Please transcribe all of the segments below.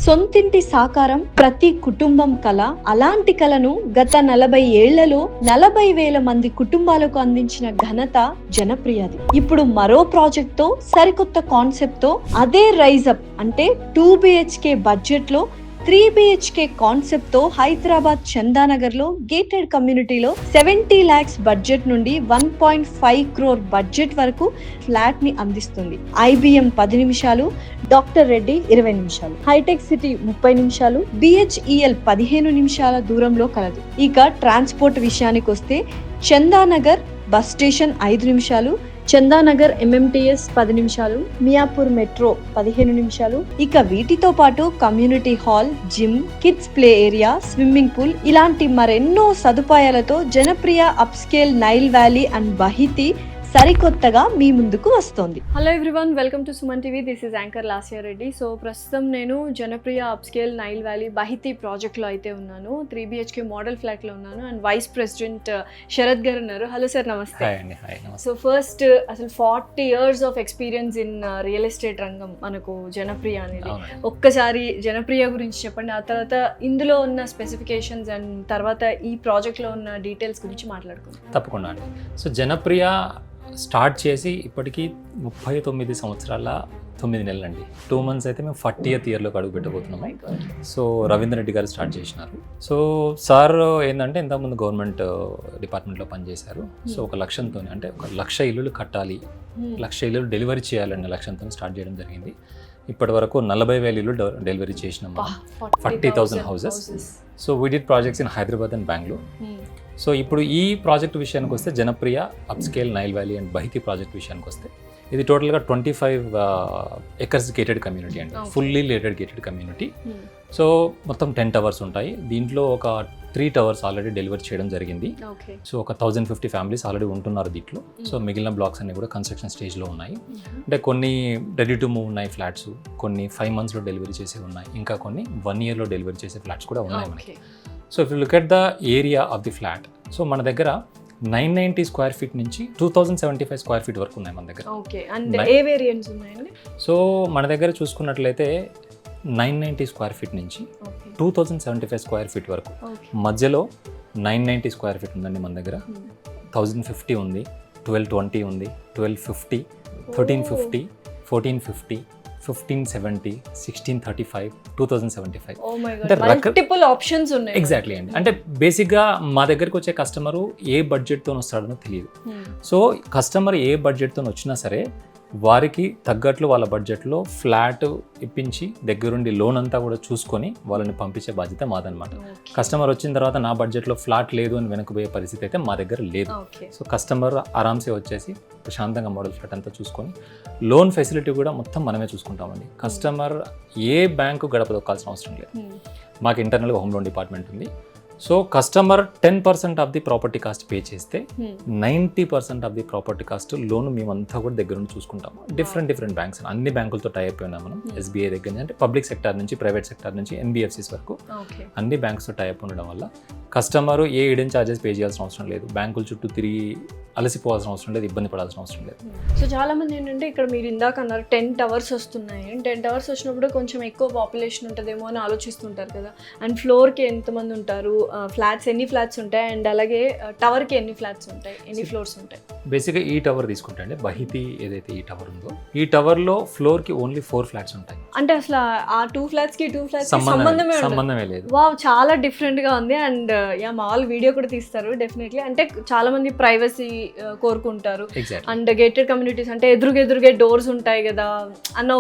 సొంతింటి సాకారం ప్రతి కుటుంబం కల. అలాంటి కలను గత 40 ఏళ్లలో 40,000 మంది కుటుంబాలకు అందించిన ఘనత జనప్రియది. ఇప్పుడు మరో ప్రాజెక్ట్ తో, సరికొత్త కాన్సెప్ట్ తో, అదే రైజ్ అప్ అంటే 2 BHK బడ్జెట్ లో 3 BHK కాన్సెప్ట్ తో హైదరాబాద్ చందానగర్ లో గేటెడ్ కమ్యూనిటీలో 70 lakhs బడ్జెట్ నుండి 1.5 crore బడ్జెట్ వరకు ఫ్లాట్ ని అందిస్తుంది. IBM 10 నిమిషాలు, డాక్టర్ రెడ్డి 20 నిమిషాలు, హైటెక్ సిటీ 30 నిమిషాలు, BHEL 15 నిమిషాల దూరంలో కలదు. ఇక ట్రాన్స్పోర్ట్ విషయానికి వస్తే చందానగర్ బస్ స్టేషన్ 5 నిమిషాలు, చందానగర్ MMTS 10 నిమిషాలు, మియాపూర్ మెట్రో 15 నిమిషాలు. ఇక వీటితో పాటు community hall, gym, kids play area, swimming pool ఇలాంటి మరెన్నో సదుపాయాలతో Janapriya upscale Nile Valley and Bahiti సరికొత్తగా మీ ముందుకు వస్తోంది. Hello everyone, welcome to Suman TV. This is anchor Lasya Reddy. So ప్రస్తుతం నేను Janapriya upscale Nile Valley Bahiti ప్రాజెక్ట్లో అయితే ఉన్నాను. 3 BHK మోడల్ ఫ్లాట్లో ఉన్నాను అండ్ వైస్ ప్రెసిడెంట్ శరత్ గారు ఉన్నారు. హలో సార్, నమస్తే. సో ఫస్ట్ అసలు 40 years of experience in real estate రంగం మనకు జనప్రియ అనేది. ఒక్కసారి జనప్రియ గురించి చెప్పండి, ఆ తర్వాత ఇందులో ఉన్న స్పెసిఫికేషన్స్ అండ్ తర్వాత ఈ ప్రాజెక్ట్లో ఉన్న డీటెయిల్స్ గురించి మాట్లాడుకుందాం. తప్పకుండా అండి. సో జనప్రియ స్టార్ట్ చేసి ఇప్పటికీ 39 సంవత్సరాల 9 నెలలు అండి. 2 months అయితే మేము 40th yearలోకి అడుగు పెట్టబోతున్నాము. సో రవీంద్ర రెడ్డి గారు స్టార్ట్ చేసినారు. సో సార్ ఏంటంటే ఇంతకుముందు గవర్నమెంట్ డిపార్ట్మెంట్లో పనిచేశారు. సో ఒక లక్ష్యంతో, అంటే 1,00,000 ఇల్లులు కట్టాలి, 1,00,000 ఇల్లులు డెలివరీ చేయాలనే లక్ష్యంతో స్టార్ట్ చేయడం జరిగింది. ఇప్పటి వరకు 40,000 ఇల్లు డెలివరీ చేసినాము, 40,000 houses. So we did projects in Hyderabad and Bengaluru. So ఇప్పుడు ఈ ప్రాజెక్ట్ విషయానికి వస్తే Janapriya upscale Nile Valley and Bahiti project విషయానికి వస్తే ఇది టోటల్గా 25 acres గేటెడ్ కమ్యూనిటీ అండి, ఫుల్లీ గేటెడ్ కమ్యూనిటీ. సో మొత్తం 10 towers ఉంటాయి. దీంట్లో ఒక 3 towers ఆల్రెడీ డెలివర్ చేయడం జరిగింది. సో ఒక 1,050 ఫ్యామిలీస్ ఆల్రెడీ ఉంటున్నారు దీంట్లో. సో మిగిలిన బ్లాక్స్ అన్ని కూడా కన్స్ట్రక్షన్ స్టేజ్లో ఉన్నాయి. అంటే కొన్ని రెడీ టు మూవ్ ఉన్నాయి ఫ్లాట్స్, కొన్ని 5 monthsలో డెలివరీ చేసే ఉన్నాయి, ఇంకా కొన్ని 1 yearలో డెలివరీ చేసే ఫ్లాట్స్ కూడా ఉన్నాయి మనకి. So if you look at the area of the flat, so మన దగ్గర 990 square feet నుంచి 2,075 square feet వరకు ఉన్నాయి మన దగ్గర. సో మన దగ్గర చూసుకున్నట్లయితే 990 square feet నుంచి 2,075 square feet వరకు, మధ్యలో 990 square feet ఉందండి మన దగ్గర. 1,050 ఉంది, 1,220 ఉంది, 1,250, 1,350, 1,450, 1,570, 1,635, 2,075. అంటే మల్టిపుల్ ఆప్షన్స్ ఉన్నాయి. ఎగ్జాక్ట్లీ అండి. అంటే బేసిక్గా మా దగ్గరికి వచ్చే కస్టమరు ఏ బడ్జెట్తో వస్తాడనో తెలియదు. సో కస్టమర్ ఏ బడ్జెట్తో వచ్చినా సరే వారికి తగ్గట్లు వాళ్ళ బడ్జెట్లో ఫ్లాట్ ఇప్పించి దగ్గరుండి లోన్ అంతా కూడా చూసుకొని వాళ్ళని పంపించే బాధ్యత మాదనమాట. కస్టమర్ వచ్చిన తర్వాత నా బడ్జెట్లో ఫ్లాట్ లేదు అని వెనకపోయే పరిస్థితి అయితే మా దగ్గర లేదు. సో కస్టమర్ ఆరామ్సే వచ్చేసి ప్రశాంతంగా మోడల్ ఫ్లాట్ అంతా చూసుకొని లోన్ ఫెసిలిటీ కూడా మొత్తం మనమే చూసుకుంటామండి. కస్టమర్ ఏ బ్యాంకు గడప దొక్కాల్సిన అవసరం లేదు. మాకు ఇంటర్నల్గా హోమ్ లోన్ డిపార్ట్మెంట్ ఉంది. So customer 10% of the property cost pay చేస్తే 90% of the property cost loan మేమంతా కూడా దగ్గర నుండి చూసుకుంటాము. డిఫరెంట్ బ్యాంక్స్, అన్ని బ్యాంకులతో టై అయిపోయినాం మనం. SBI దగ్గర నుంచి, అంటే పబ్లిక్ సెక్టర్ నుంచి, ప్రైవేట్ సెక్టర్ నుంచి, NBFCs వరకు అన్ని బ్యాంక్స్తో టై అప్ ఉండడం వల్ల కస్టమర్ ఏ హిడెన్ ఛార్జెస్ పే చేయాల్సిన అవసరం లేదు, బ్యాంకుల చుట్టూ తిరిగి అలసిపోవాల్సిన అవసరం లేదు, ఇబ్బంది పడాల్సిన అవసరం లేదు. సో చాలా మంది ఏంటంటే ఇక్కడ మీరు ఇందాక అన్నారు 10 towers వస్తున్నాయి. 10 towers వచ్చినప్పుడు కొంచెం ఎక్కువ పాపులేషన్ ఉంటుందేమో అని ఆలోచిస్తుంటారు కదా. అండ్ ఫ్లోర్కి ఎంతమంది ఉంటారు, ఫ్లాట్స్ ఎన్ని ఫ్లాట్స్ ఉంటాయి, అండ్ అలాగే టవర్కి ఎన్ని ఫ్లాట్స్ ఉంటాయి, ఎన్ని ఫ్లోర్స్ ఉంటాయి? బేసిక్గా ఈ టవర్ తీసుకుంటే అండి, బహితి ఏదైతే ఈ టవర్ ఉందో, ఈ టవర్లో ఫ్లోర్కి ఓన్లీ 4 ఫ్లాట్స్ ఉంటాయి. అంటే అసలు ఆ 2 ఫ్లాట్స్కి 2 ఫ్లాట్స్ సంబంధమే లేదు. వావ్, చాలా డిఫరెంట్గా ఉంది. అండ్ మా వాళ్ళు వీడియో కూడా తీస్తారు డెఫినెట్లీ. అంటే చాలా మంది ప్రైవసీ కోరుకుంటారు. అండ్ గేటెడ్ కమ్యూనిటీస్ అంటే ఎదురుగే డోర్స్ ఉంటాయి కదా అన్న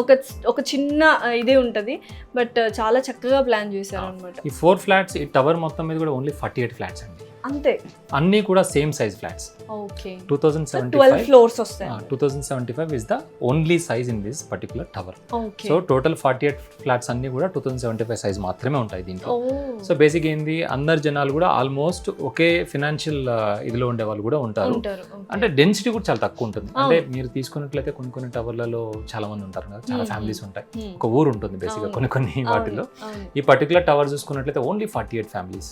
ఒక చిన్న ఇదే ఉంటుంది. బట్ చాలా చక్కగా ప్లాన్ చేశారు అనమాట. ఈ 4 ఫ్లాట్స్, ఈ టవర్ మొత్తం మీద కూడా ఓన్లీ 48 ఫ్లాట్స్ అండి. అంతే, అన్నీ కూడా same size flats. Okay, 12 floors వస్తాయి. 2075 is the only size in this particular tower. Okay. So total 48 flats అన్ని కూడా 2075 సైజ్ మాత్రమే ఉంటాయి దీంట్లో. సో బేసిక్ ఏంది, అందరు జనాలు కూడా ఆల్మోస్ట్ ఒకే ఫినాన్షియల్ ఇదిలో ఉండే వాళ్ళు కూడా ఉంటారు. అంటే డెన్సిటీ కూడా చాలా తక్కువ ఉంటుంది. అంటే మీరు తీసుకున్నట్లయితే కొన్ని టవర్లలో చాలా మంది ఉంటారు కదా, చాలా ఫ్యామిలీస్ ఉంటాయి, ఒక ఊరు ఉంటుంది బేసిక్గా కొన్ని వాటిల్లో. ఈ పర్టికులర్ టవర్ చూసుకున్నట్లయితే ఓన్లీ 48 ఫ్యామిలీస్.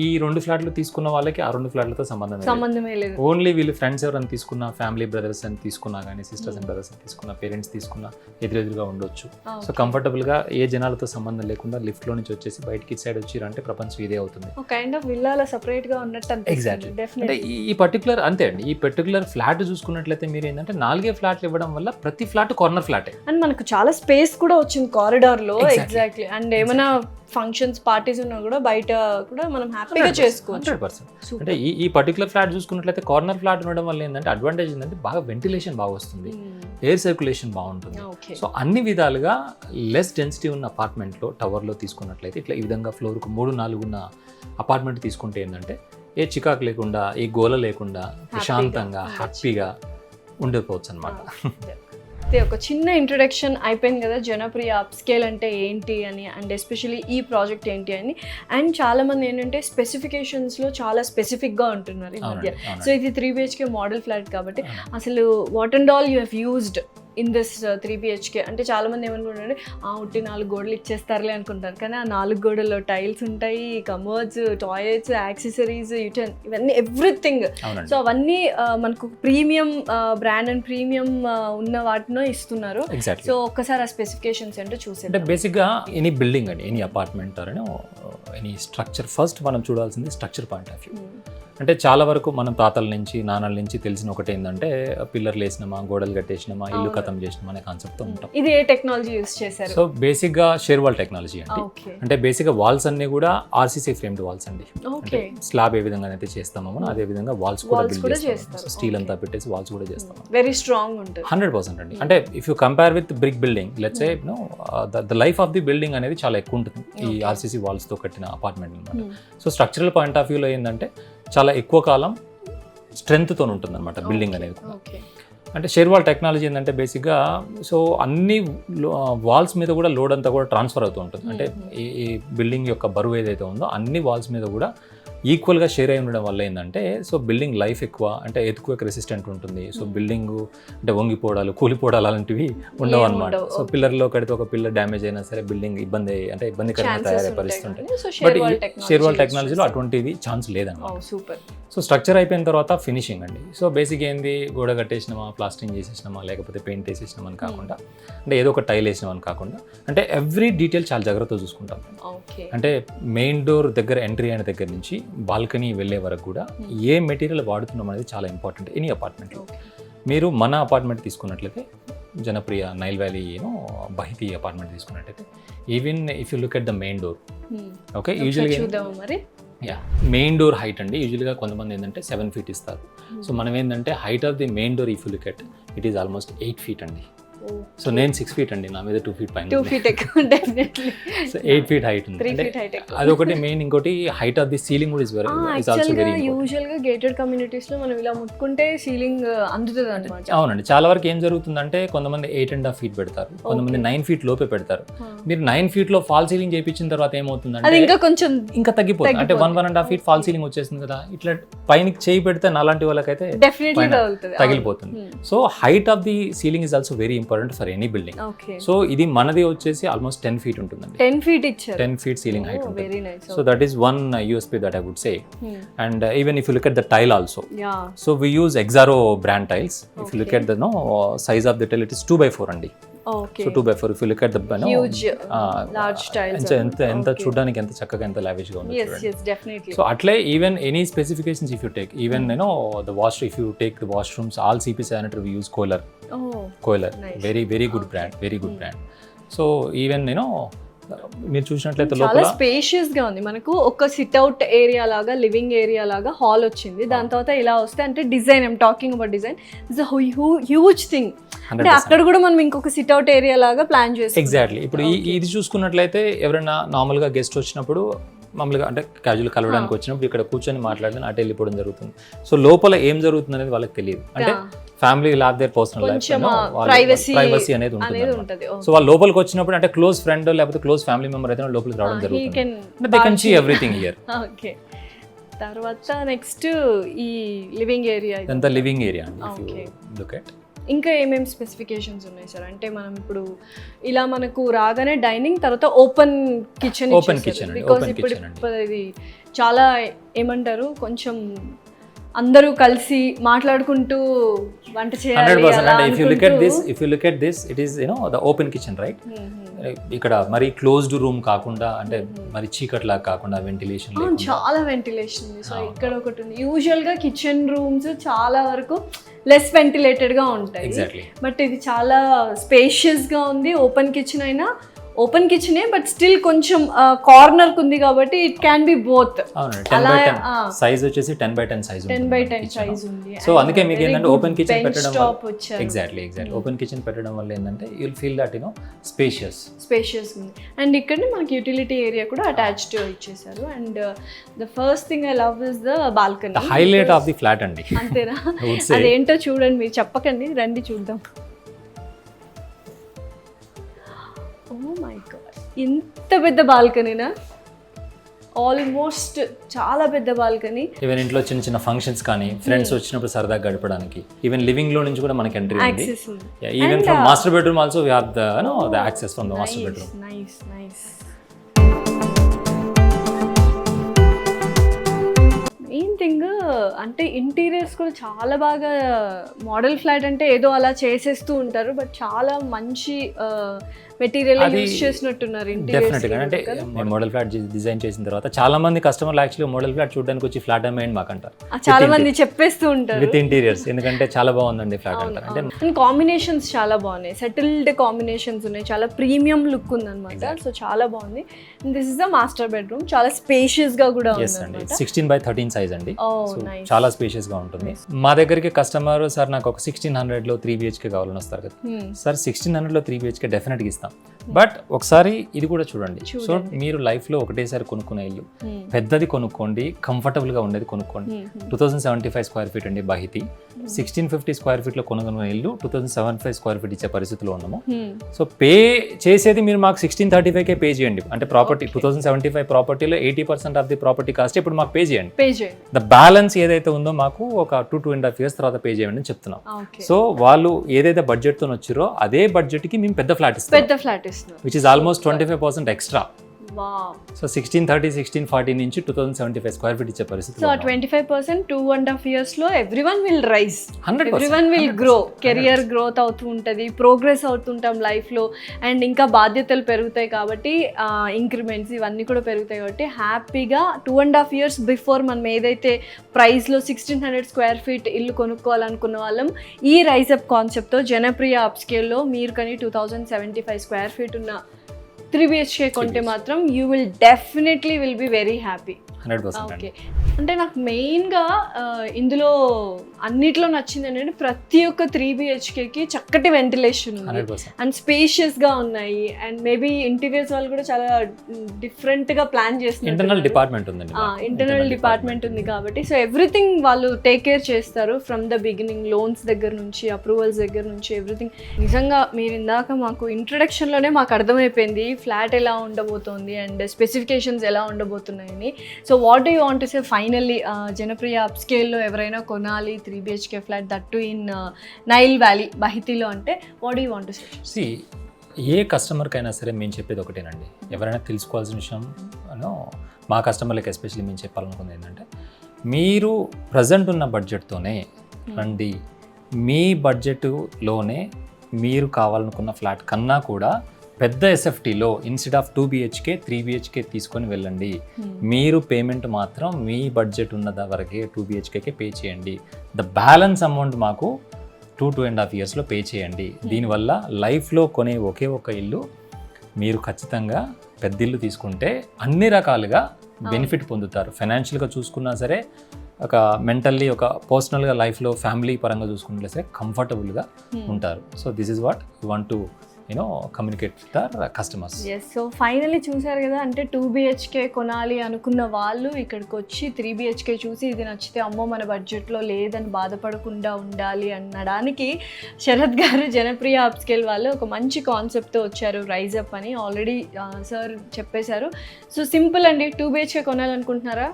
ఈ 2 ఫ్లాట్లు ఫ్లాట్లు తీసుకున్న వాళ్ళకి ఆ 2 ఫ్లాట్లతో సంబంధమే లేదు. ఓన్లీ వీళ్ళు ఫ్రెండ్స్ ఎవరైనా తీసుకున్నా, ఫ్యామిలీ బ్రదర్స్ అని తీసుకున్నా కానీ, సిస్టర్స్ అండ్ బ్రదర్స్ అని తీసుకున్నా, పేరెంట్స్ తీసుకున్నా ఎదురెదురుగా ఉండొచ్చు. సో కంఫర్టబుల్గా ఏ జనాలతో సంబంధం లేకుండా లిఫ్ట్లో నుంచి వచ్చేసి బయటికి సైడ్ వచ్చిరంటే ప్రపంచం ఇదే అవుతుంది. కైండ్ ఆఫ్ విల్లాలో సెపరేట్ గా ఉన్నట్టు ఎగ్జాక్ట్లీ. అంటే ఈ పర్టికులర్ అంతే అండి, ఈ పర్టికులర్ ఫ్లాట్ చూసుకున్నట్లయితే మీరు ఏంటంటే 4 ఫ్లాట్లు ఇవ్వడం వల్ల ప్రతి ఫ్లాట్ కార్నర్ ఫ్లాటే అండ్ మనకు చాలా స్పేస్ కూడా వచ్చింది కారిడార్ లో. ఎగ్జాక్ట్లీ. అండ్ ఏమైనా ఫంక్షన్స్ పార్టీస్ ఉన్నా కూడా బయట కూడా మనం హ్యాపీగా చేసుకోవచ్చు. 100%. అంటే ఈ పర్టికులర్ ఫ్లాట్ చూసుకున్నట్లయితే కార్నర్ ఫ్లాట్ ఉండడం వల్ల ఏంటంటే అడ్వాంటేజ్ ఏంటంటే బాగా వెంటిలేషన్ బాగా వస్తుంది, ఎయిర్ సర్క్యులేషన్ బాగుంటుంది. సో అన్ని విధాలుగా లెస్ డెన్సిటీ ఉన్న అపార్ట్మెంట్లో టవర్లో తీసుకున్నట్లయితే ఇట్లా ఈ విధంగా ఫ్లోర్కు 3-4 ఉన్న అపార్ట్మెంట్ తీసుకుంటే ఏంటంటే ఏ చికాకు లేకుండా, ఏ గోల లేకుండా ప్రశాంతంగా హ్యాపీగా ఉండిపోవచ్చు అనమాట. ఒక చిన్న ఇంట్రొడక్షన్ అయిపోయింది కదా జనప్రియ అప్స్కేల్ అంటే ఏంటి అని, అండ్ ఎస్పెషల్లీ ఈ ప్రాజెక్ట్ ఏంటి అని. అండ్ చాలా మంది ఏంటంటే స్పెసిఫికేషన్స్లో చాలా స్పెసిఫిక్గా ఉంటున్నారు ఈ మధ్య. సో ఇది 3 BHK మోడల్ ఫ్లాట్ కాబట్టి అసలు what and all you have used in this 3 BHK అంటే చాలా మంది ఏమనుకుంటారంటే ఉట్టి 4 గోడలు ఇచ్చేస్తారులే అనుకుంటారు. కానీ ఆ 4 గోడల్లో టైల్స్ ఉంటాయి, కమోడ్స్, టాయిలెట్స్, యాక్సెసరీస్, యూటెన్, ఇవన్నీ ఎవ్రీథింగ్. సో అవన్నీ మనకు ప్రీమియం బ్రాండ్ అండ్ ప్రీమియం ఉన్న వాటినో ఇస్తున్నారు. సో ఒక్కసారి ఆ స్పెసిఫికేషన్స్ ఏంటో చూసేది. అంటే బేసిక్గా ఎనీ బిల్డింగ్ అండి, any apartment or any structure, first మనం చూడాల్సింది స్ట్రక్చర్ పాయింట్ ఆఫ్ వ్యూ. అంటే చాలా వరకు మనం తాతల నుంచి నాన్నల నుంచి తెలిసిన ఒకటి ఏంటంటే పిల్లర్లు వేసినామా, గోడలు కట్టేసినామా, ఇల్లు ఖతం చేసినామా అనే కాన్సెప్ట్తో ఉంటాం. ఇది ఏ టెక్నాలజీ యూస్ చేశారు? సో బేసిక్గా షేర్ వాల్ టెక్నాలజీ అండి. అంటే బేసిక్గా వాల్స్ అన్ని కూడా ఆర్సీసీ ఫ్రేమ్డ్ వాల్స్ అండి. అంటే స్లాబ్ ఏ విధంగా అయితే చేస్తామో మనం అదే విధంగా వాల్స్ కూడా బిల్డ్ చేస్తాం. స్టీల్ అంతా పెట్టేసి వాల్స్ కూడా చేస్తాం. వెరీ స్ట్రాంగ్ ఉంటుంది. 100% అండి. అంటే if you compare with brick building, let's say the life of the building అనేది చాలా ఎక్కువ ఉంటుంది ఈ ఆర్సీసీ వాల్స్తో కట్టిన అపార్ట్మెంట్ అనమాట. సో స్ట్రక్చరల్ పాయింట్ ఆఫ్ వ్యూలో ఏంటంటే చాలా ఎక్కువ కాలం స్ట్రెంగ్త్తో ఉంటుంది అనమాట బిల్డింగ్ అనేది. అంటే షేర్ వాల్ టెక్నాలజీ ఏంటంటే బేసిక్గా సో అన్ని వాల్స్ మీద కూడా లోడ్ అంతా కూడా ట్రాన్స్ఫర్ అవుతూ ఉంటుంది. అంటే ఈ బిల్డింగ్ యొక్క బరువు ఏదైతే ఉందో అన్ని వాల్స్ మీద కూడా ఈక్వల్గా షేర్ అయి ఉండడం వల్ల ఏంటంటే సో బిల్డింగ్ లైఫ్ ఎక్కువ, అంటే ఎత్తుకు రెసిస్టెంట్ ఉంటుంది. సో బిల్డింగ్ అంటే వంగిపోవడాలు, కూలిపోవడాలు అలాంటివి ఉండవు అనమాట. సో పిల్లర్లో కడితే ఒక పిల్లర్ డ్యామేజ్ అయినా సరే బిల్డింగ్ ఇబ్బందికరంగా తయారయ్యే పరిస్థితి ఉంటుంది. బట్ షేర్ వాల్ టెక్నాలజీలో అటువంటిది ఛాన్స్ లేదన్నమాట. సో స్ట్రక్చర్ అయిపోయిన తర్వాత ఫినిషింగ్ అండి. సో బేసిక్ ఏంది, గోడ కట్టేసినామా, ప్లాస్టింగ్ చేసేసినామా, లేకపోతే పెయింట్ వేసేసినామా అని కాకుండా, అంటే ఏదో ఒక టైల్ వేసినామని కాకుండా, అంటే ఎవ్రీ డీటెయిల్ చాలా జాగ్రత్తగా చూసుకుంటాం. అంటే మెయిన్ డోర్ దగ్గర ఎంట్రీ అయిన దగ్గర నుంచి బాల్కనీ వెళ్ళే వరకు కూడా ఏ మెటీరియల్ వాడుతున్నాం అనేది చాలా ఇంపార్టెంట్ ఎనీ అపార్ట్మెంట్లో. మీరు మన అపార్ట్మెంట్ తీసుకున్నట్లయితే జనప్రియ నైల్ వ్యాలీ బహితి అపార్ట్మెంట్ తీసుకున్నట్లయితే even if you look at the main door, okay, యూజువల్గా మెయిన్ డోర్ హైట్ అండి యూజువల్గా కొంతమంది ఏంటంటే 7 feet ఇస్తారు. సో మనం ఏంటంటే height of the main door if you look at it is almost 8 feet అండి. సో నేను 6 feet అండి, నా మీద 2 feet పైన, 2 feet ఎక్కువ డెఫినెట్లీ. సో 8 feet హైట్ ఉంది. 3 feet హైట్ ఎక్కువ. అదొకటి మెయిన్. ఇంకోటి హైట్ ఆఫ్ ది సీలింగ్ కూడా is also very important. Usual గా గేటెడ్ కమ్యూనిటీస్ లో మనం ఇలా ముట్టుకుంటే సీలింగ్ అందుతుంది అన్నమాట. అవునండి. చాలా వరకు ఏం జరుగుతుందంటే కొంతమంది 8.5 feet పెడతారు, కొంతమంది 9 feet లోపే పెడతారు. మీరు 9 feet లో ఫాల్ సీలింగ్ చేయించిన తర్వాత ఏమవుతుందంటే ఇంకా కొంచెం ఇంకా తగ్గిపోతుంది. అంటే 1.5 feet ఫాల్ సీలింగ్ వచ్చేసింది కదా, ఇట్లా పైన చేయి పెడితే నాలాంటి వాళ్ళకైతే తగిలిపోతుంది. So height of the ceiling is also very important for any building. So ఇది మనది వచ్చేసి ఆల్మోస్ట్ 10 feet ఉంటుందండి. 10 feet ఇచ్చారు. 10 feet ceiling height ఉంటుంది. So that is one USP that I would say. And even if you look at the tile also, so we use Exaro brand tiles. If you look at the size of the tile, it is 2x4 అండి. Okay. So 2x4. If you look at the huge large tiles, ఎంత చూడడానికి ఎంత చక్కగా ఎంత lavish గా ఉంది చూడండి. Yes, definitely. So అట్లే even any specifications if you take, even the wash, if you take the washrooms, all CP sanitary we use Kohler. Nice. very good brand. So even మీరు చూసినట్లయితే చాలా స్పేషియస్ గా ఉంది. మనకు ఒక సిట్అవుట్ ఏరియా లాగా, living area లాగా hall వచ్చింది. దాని తర్వాత ఇలా వస్తే అంటే design, I'm talking about design, it's a huge thing. అంటే అక్కడ కూడా మనం ఇంకొక సిట్అవుట్ ఏరియా లాగా ప్లాన్ చేస్తాం. ఎగ్జాక్ట్లీ. ఇప్పుడు ఇది చూసుకున్నట్లయితే ఎవరైనా నార్మల్గా గెస్ట్ వచ్చినప్పుడు మామూలుగా అంటే క్యాజువల్ కలవడానికి వచ్చినప్పుడు ఇక్కడ కూర్చొని మాట్లాడడం అటు వెళ్ళిపోవడం జరుగుతుంది. సో లోపల ఏం జరుగుతుంది అనేది వాళ్ళకి తెలియదు. అంటే ఫ్యామిలీ లాభ్ దేర్ పర్సనల్ లైఫ్, ప్రైవసీ అనేది ఉంటుంది. సో వాళ్ళు లోపలికి వచ్చినప్పుడు అంటే క్లోజ్ ఫ్రెండ్ లేకపోతే క్లోజ్ ఫ్యామిలీ మెంబర్ అయితే లోపలికి రావడం జరుగుతుంది. They can see everything here. Okay. తర్వాత నెక్స్ట్ ఈ లివింగ్ ఏరియా, ఇదంతా లివింగ్ ఏరియా అండి. ఇఫ్ యు లుక్ ఎట్ ఇంకా ఏమేమి స్పెసిఫికేషన్స్ ఉన్నాయి సార్? అంటే మనం ఇప్పుడు ఇలా మనకు రాగానే డైనింగ్, తర్వాత ఓపెన్ కిచెన్, బికాస్ ఇప్పుడు ఇది చాలా ఏమంటారు కొంచెం అందరూ కలిసి మాట్లాడుకుంటూ వంట చేయాలి. 100%. అంటే if you look at this it is the open kitchen, right? ఇక్కడ మరి క్లోజ్డ్ రూమ్ కాకుండా, అంటే మరి చీకట్లా కాకుండా వెంటిలేషన్ చాలా వెంటిలేషన్ ఉంది. సో ఇక్కడ ఒకటి ఉంది. యూజువల్ గా కిచెన్ రూమ్స్ చాలా వరకు లెస్ వెంటిలేటెడ్ గా ఉంటాయి, బట్ ఇది చాలా స్పేషియస్ గా ఉంది. ఓపెన్ కిచెన్ అయినా ఓపెన్ కిచెనే, బట్ స్టిల్ కొంచెం కార్నర్ ఉంది కాబట్టి it can be both. Size వచ్చేసి 10x10 సైజ్ 10x10 సైజ్ ఉంది. సో అందుకే మీకు ఏంటంటే ఓపెన్ కిచెన్ పెట్టడం ఎగ్జాక్ట్లీ ఓపెన్ కిచెన్ పెట్టడం వల్ల ఏంటంటే you will feel that spacious ఉంది. అండ్ ఇక్కడ మనకి యూటిలిటీ ఏరియా కూడా అటాచ్డ్ ఇచ్చేసారు. And the first thing I love is the balcony, highlight of the flat అండి. అంతేనా? అదేంటో చూడండి, మీరు చెప్పకండి, రండి చూద్దాం. ఓ మై గాడ్, ఎంత పెద్ద బాల్కనీనా! ఆల్మోస్ట్ చాలా పెద్ద బాల్కనీ. ఈవెన్ ఇంట్లో చిన్న చిన్న ఫంక్షన్స్ కానీ ఫ్రెండ్స్ వచ్చినప్పుడు సరదాగా గడపడానికి, ఈవెన్ లివింగ్ లో నుంచి కూడా మనకి ఎంట్రీ ఉంది. Even from master bedroom also we have the access from the master bedroom. Nice nice. Main thing అంటే ఇంటీరియర్స్ కూడా చాలా బాగా, మోడల్ ఫ్లాట్ అంటే ఏదో అలా చేసేస్తూ ఉంటారు, బట్ చాలా మంచి మెటీరియల్ యూస్ చేసినట్టున్నారు డెఫినెట్గా. అంటే మోడల్ ఫ్లాట్ డిజైన్ చేసిన తర్వాత చాలా మంది కస్టమర్లు యాక్చువల్లీ మోడల్ ఫ్లాట్ చూడడానికి వచ్చి ఫ్లాట్ అమ్మేయండి మాకు అంటారు, చాలా మంది చెప్పేస్తూ ఉంటారు విత్ ఇంటీరియర్స్, ఎందుకంటే చాలా బాగుందండి ఫ్లాట్ అంటారు. అంటే కాంబినేషన్స్ చాలా బాగున్నాయి, సెటిల్డ్ కాంబినేషన్స్ ఉన్నాయి, చాలా ప్రీమియం లుక్ ఉందన్నమాట. సో చాలా బాగుంది. This is the master bedroom, చాలా స్పేషియస్ గా కూడా ఉంది. 16x13 సైజ్ అండి, చాలా స్పేషియస్ గా ఉంటుంది. మా దగ్గరికి కస్టమర్ సార్ నాకు ఒక 1600 లో 3 BHK కావాలని వస్తారు కదా సార్, 1600 లో 3 BHK డెఫినెట్గా ఇస్తాం. బట్ ఒకసారి ఇది కూడా చూడండి. సో మీరు లైఫ్ లో ఒకటేసారి కొనుక్కునే ఇల్లు పెద్దది కొనుక్కోండి, కంఫర్టబుల్ గా ఉండేది కొనుక్కోండి. 2075 స్క్వేర్ ఫీట్ అండి బహితి. 1650 స్క్వేర్ ఫీట్ లో కొనుక్కునే ఇల్లు 2075 స్క్వేర్ ఫీట్ ఇచ్చే పరిస్థితిలో ఉన్నాము. సో పే చేసేది మీరు మాకు 1635 పే చేయండి. అంటే property 2075 ప్రాపర్టీలో 80% of the property cost ఇప్పుడు మాకు పే చేయండి. ద బ్యాలెన్స్ ఏదైతే ఉందో మాకు ఒక 2.5 years తర్వాత పే చేయండి అని చెప్తున్నాం. సో వాళ్ళు ఏదైతే బడ్జెట్ తో వచ్చారో అదే బడ్జెట్ కి మేము పెద్ద ఫ్లాట్ ఇస్తాం, which is almost 25% extra. Wow. So 1630, 1640 నుంచి 2075 స్క్వేర్ ఫీట్ ఇచ్చే పరిస్థితి. సో 25% 2.5 years లో everyone will rise, everyone will grow, career growth అవుతూ ఉంటుంది, ప్రోగ్రెస్ అవుతుంటాం లైఫ్ లో, అండ్ ఇంకా బాధ్యతలు పెరుగుతాయి కాబట్టి ఇంక్రిమెంట్స్ ఇవన్నీ కూడా పెరుగుతాయి కాబట్టి హ్యాపీగా 2.5 years బిఫోర్ మనం ఏదైతే ప్రైస్ లో 1600 స్క్వేర్ ఫీట్ ఇల్లు కొనుక్కోవాలనుకున్న వాళ్ళం ఈ రైజ్ అప్ కాన్సెప్ట్ తో జనప్రియ అప్ స్కేల్ లో మీరు కానీ 2075 స్క్వేర్ ఫీట్ ఉన్న 3 BHK కొంటే మాత్రం you will definitely will be very happy. 100%. Okay, అంటే నాకు మెయిన్గా ఇందులో అన్నిట్లో నచ్చింది ఏంటంటే ప్రతి ఒక్క 3 BHKకి చక్కటి వెంటిలేషన్ ఉంది, అండ్ స్పేషియస్గా ఉన్నాయి, అండ్ మేబీ ఇంటీరియర్స్ వాళ్ళు కూడా చాలా డిఫరెంట్గా ప్లాన్ చేస్తున్నారు. ఇంటర్నల్ డిపార్ట్మెంట్ ఉందండి, ఇంటర్నల్ డిపార్ట్మెంట్ ఉంది కాబట్టి సో ఎవ్రీథింగ్ వాళ్ళు టేక్ కేర్ చేస్తారు ఫ్రమ్ ద బిగినింగ్, లోన్స్ దగ్గర నుంచి అప్రూవల్స్ దగ్గర నుంచి ఎవ్రీథింగ్. నిజంగా మీరు ఇందాక మాకు ఇంట్రడక్షన్లోనే మాకు అర్థమైపోయింది ఫ్లాట్ ఎలా ఉండబోతోంది అండ్ స్పెసిఫికేషన్స్ ఎలా ఉండబోతున్నాయని. So what do you want to say finally, Janapriya అప్ స్కేల్లో ఎవరైనా కొనాలి 3 BHK flat, that too in Nile Valley బహితిలో అంటే what do you want to say? See ఏ కస్టమర్కైనా సరే మేము చెప్పేది ఒకటేనండి, ఎవరైనా తెలుసుకోవాల్సిన విషయం మా కస్టమర్లకి ఎస్పెషల్లీ మేము చెప్పాలనుకుంది ఏంటంటే మీరు ప్రజెంట్ ఉన్న బడ్జెట్తోనే రండి, మీ బడ్జెట్లోనే మీరు కావాలనుకున్న ఫ్లాట్ కన్నా కూడా పెద్ద ఎస్ఎఫ్టీలో ఇన్స్టెడ్ ఆఫ్ 2 BHK 3 BHK తీసుకొని వెళ్ళండి. మీరు పేమెంట్ మాత్రం మీ బడ్జెట్ ఉన్నద వరకే 2 BHKకే పే చేయండి. ద బ్యాలెన్స్ అమౌంట్ మాకు 2.5 yearsలో పే చేయండి. దీనివల్ల లైఫ్లో కొనే ఒకే ఒక ఇల్లు మీరు ఖచ్చితంగా పెద్ద ఇల్లు తీసుకుంటే అన్ని రకాలుగా బెనిఫిట్ పొందుతారు. ఫైనాన్షియల్గా చూసుకున్నా సరే, ఒక మెంటల్లీ, ఒక పర్సనల్గా లైఫ్లో ఫ్యామిలీ పరంగా చూసుకున్నా సరే కంఫర్టబుల్గా ఉంటారు. So this is what you want to communicate with our customers. Yes, so finally చూసారు కదా, అంటే 2 BHK కొనాలి అనుకున్న వాళ్ళు ఇక్కడికి వచ్చి 3 BHK చూసి ఇది నచ్చితే అమ్మో మన బడ్జెట్లో లేదని బాధపడకుండా ఉండాలి అనడానికి శరత్ గారు జనప్రియ అప్ స్కేల్ వాళ్ళు ఒక మంచి కాన్సెప్ట్తో వచ్చారు, రైజ్ అప్ అని ఆల్రెడీ సార్ చెప్పేశారు. సో సింపుల్ అండి, 2 BHK కొనాలనుకుంటున్నారా?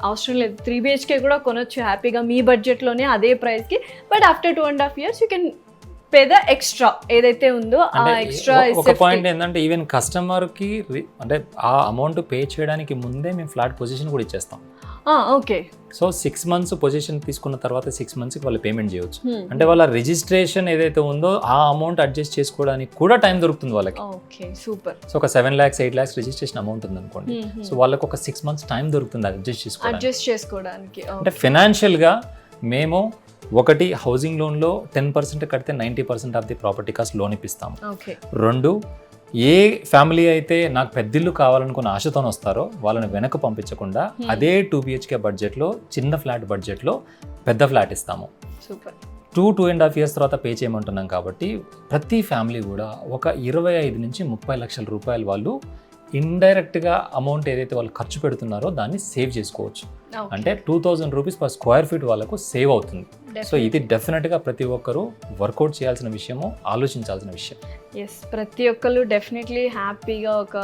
అవసరం లేదు, 3 BHK కూడా కొనొచ్చు హ్యాపీగా మీ బడ్జెట్లోనే అదే ప్రైస్కి. But after 2.5 years you can చెప్పేదా ఎక్స్ట్రా ఏదైతే ఉందో ఆ ఎక్స్ట్రా ఒక పాయింట్ ఏంటంటే ఈవెన్ కస్టమర్ కి అంటే ఆ అమౌంట్ పే చేయడానికి ముందే మేము ఫ్లాట్ పొజిషన్ కూడా ఇచ్చేస్తాం. ఓకే. సో 6 months పొజిషన్ తీసుకున్న తర్వాత 6 months కి వాళ్ళు పేమెంట్ చేయవచ్చు. అంటే వాళ్ళ రిజిస్ట్రేషన్ ఏదైతే ఉందో ఆ అమౌంట్ అడ్జస్ట్ చేసుకోవడానికి కూడా టైం దొరుకుతుంది వాళ్ళకి. Okay, super. సో ఒక 7 lakhs 8 lakhs రిజిస్ట్రేషన్ అమౌంట్ ఉంది అనుకోండి, సో వాళ్ళకి ఒక 6 months టైం దొరుకుతుంది అడ్జస్ట్ చేసుకోవడానికి. అంటే ఫైనాన్షియల్ గా మేము ఒకటి హౌసింగ్ లోన్లో 10% కడితే 90% of the property cost loan ఇప్పిస్తాము. 2, ఏ ఫ్యామిలీ అయితే నాకు పెద్దిల్లు కావాలనుకున్న ఆశతో వస్తారో వాళ్ళని వెనక పంపించకుండా అదే 2 BHK బడ్జెట్లో చిన్న ఫ్లాట్ బడ్జెట్లో పెద్ద ఫ్లాట్ ఇస్తాము. 2.5 years తర్వాత పే చేయమంటున్నాం కాబట్టి ప్రతి ఫ్యామిలీ కూడా ఒక 25 నుంచి 30 లక్షల రూపాయలు వాళ్ళు ఇండైరెక్ట్గా అమౌంట్ ఏదైతే వాళ్ళు ఖర్చు పెడుతున్నారో దాన్ని సేవ్ చేసుకోవచ్చు. అంటే 2000 రూపీస్ పర్ స్క్వేర్ ఫీట్ వాళ్ళకు సేవ్ అవుతుంది. సో ఇది డెఫినెట్గా ప్రతి ఒక్కరూ వర్కౌట్ చేయాల్సిన విషయము, ఆలోచించాల్సిన విషయం. ఎస్, ప్రతి ఒక్కరు డెఫినెట్లీ హ్యాపీగా, ఒక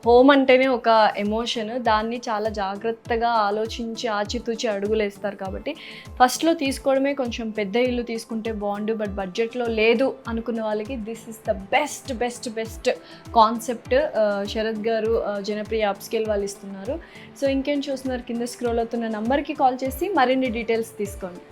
హోమ్ అంటేనే ఒక ఎమోషన్, దాన్ని చాలా జాగ్రత్తగా ఆలోచించి ఆచితూచి అడుగులు వేస్తారు. కాబట్టి ఫస్ట్లో తీసుకోవడమే కొంచెం పెద్ద ఇల్లు తీసుకుంటే బాగుండు, బట్ బడ్జెట్లో లేదు అనుకున్న వాళ్ళకి this is the best best best concept Sharath గారు జనప్రియ అప్స్కేల్ వాళ్ళు ఇస్తున్నారు. సో ఇంకేం చూస్తున్నారు, కింద స్క్రోల్ అవుతున్న నంబర్కి కాల్ చేసి మరిన్ని డీటెయిల్స్ తీసుకోండి.